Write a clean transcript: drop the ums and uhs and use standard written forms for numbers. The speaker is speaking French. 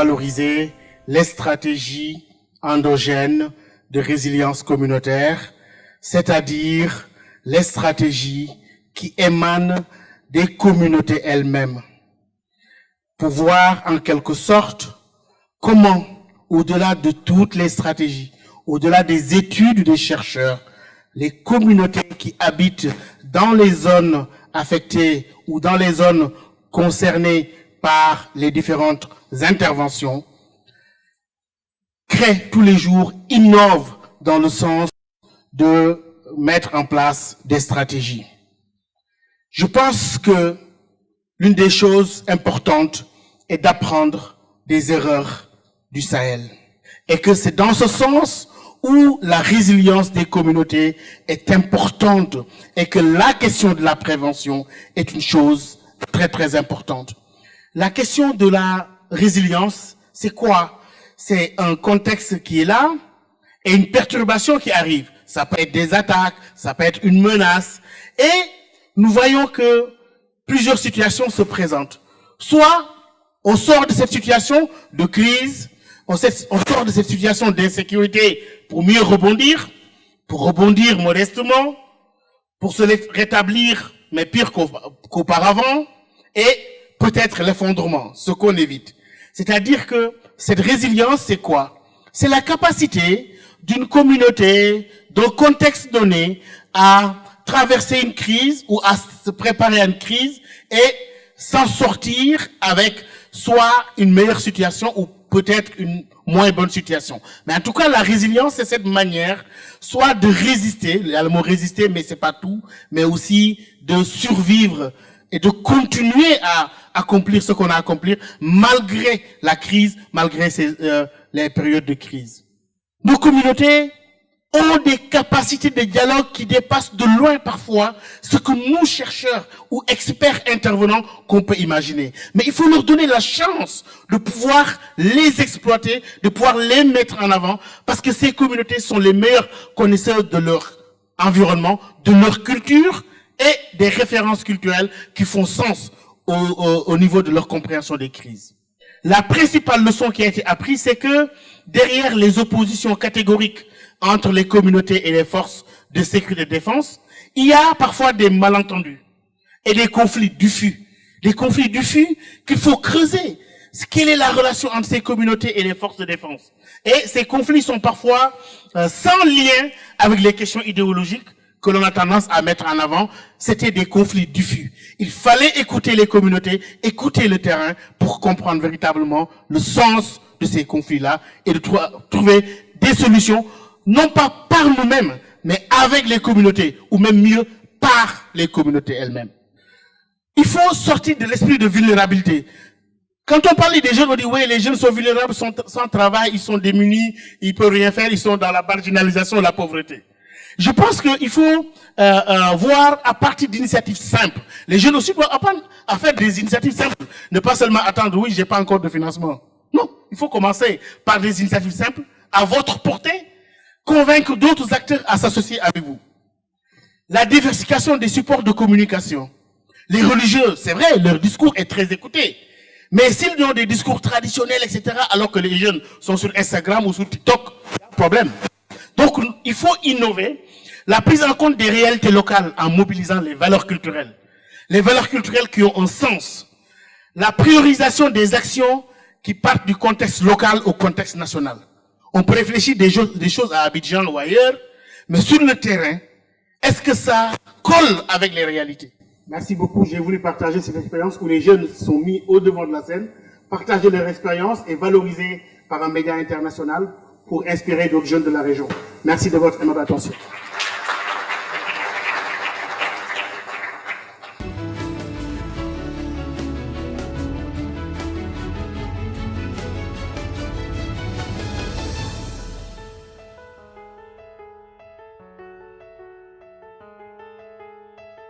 valoriser les stratégies endogènes de résilience communautaire, c'est-à-dire les stratégies qui émanent des communautés elles-mêmes, pour voir en quelque sorte comment, au-delà de toutes les stratégies, au-delà des études des chercheurs, les communautés qui habitent dans les zones affectées ou dans les zones concernées par les différentes interventions, créent tous les jours, innovent dans le sens de mettre en place des stratégies. Je pense que l'une des choses importantes est d'apprendre des erreurs du Sahel. Et que c'est dans ce sens où la résilience des communautés est importante et que la question de la prévention est une chose très très importante. La question de la résilience, c'est quoi? C'est un contexte qui est là et une perturbation qui arrive. Ça peut être des attaques, ça peut être une menace. Et nous voyons que plusieurs situations se présentent. Soit on sort de cette situation de crise, on sort de cette situation d'insécurité pour mieux rebondir, pour rebondir modestement, pour se rétablir, mais pire qu'auparavant, et peut-être l'effondrement, ce qu'on évite. C'est-à-dire que cette résilience, c'est quoi? C'est la capacité d'une communauté, d'un contexte donné, à traverser une crise ou à se préparer à une crise et s'en sortir avec soit une meilleure situation ou peut-être une moins bonne situation. Mais en tout cas, la résilience, c'est cette manière soit de résister, il y a le mot résister, mais c'est pas tout, mais aussi de survivre et de continuer à accomplir ce qu'on a à accomplir malgré la crise, malgré les périodes de crise. Nos communautés ont des capacités de dialogue qui dépassent de loin parfois ce que nous, chercheurs ou experts intervenants, qu'on peut imaginer. Mais il faut leur donner la chance de pouvoir les exploiter, de pouvoir les mettre en avant, parce que ces communautés sont les meilleurs connaisseurs de leur environnement, de leur culture et des références culturelles qui font sens au niveau de leur compréhension des crises. La principale leçon qui a été apprise, c'est que derrière les oppositions catégoriques entre les communautés et les forces de sécurité et de défense, il y a parfois des malentendus et des conflits diffus. Des conflits diffus qu'il faut creuser. Quelle est la relation entre ces communautés et les forces de défense? Et ces conflits sont parfois sans lien avec les questions idéologiques que l'on a tendance à mettre en avant. C'était des conflits diffus. Il fallait écouter les communautés, écouter le terrain pour comprendre véritablement le sens de ces conflits-là et de trouver des solutions, non pas par nous-mêmes, mais avec les communautés, ou même mieux, par les communautés elles-mêmes. Il faut sortir de l'esprit de vulnérabilité. Quand on parle des jeunes, on dit, oui, les jeunes sont vulnérables, sont sans travail, ils sont démunis, ils peuvent rien faire, ils sont dans la marginalisation, la pauvreté. Je pense qu'il faut voir à partir d'initiatives simples. Les jeunes aussi doivent apprendre à faire des initiatives simples. Ne pas seulement attendre, oui, j'ai pas encore de financement. Non, il faut commencer par des initiatives simples, à votre portée, convaincre d'autres acteurs à s'associer avec vous. La diversification des supports de communication. Les religieux, c'est vrai, leur discours est très écouté. Mais s'ils ont des discours traditionnels, etc., alors que les jeunes sont sur Instagram ou sur TikTok, il y a un problème. Donc, il faut innover la prise en compte des réalités locales en mobilisant les valeurs culturelles. Les valeurs culturelles qui ont un sens. La priorisation des actions qui partent du contexte local au contexte national. On peut réfléchir des choses à Abidjan ou ailleurs, mais sur le terrain, est-ce que ça colle avec les réalités? Merci beaucoup. J'ai voulu partager cette expérience où les jeunes sont mis au devant de la scène, partager leur expérience et valoriser par un média international pour inspirer d'autres jeunes de la région. Merci de votre aimable attention.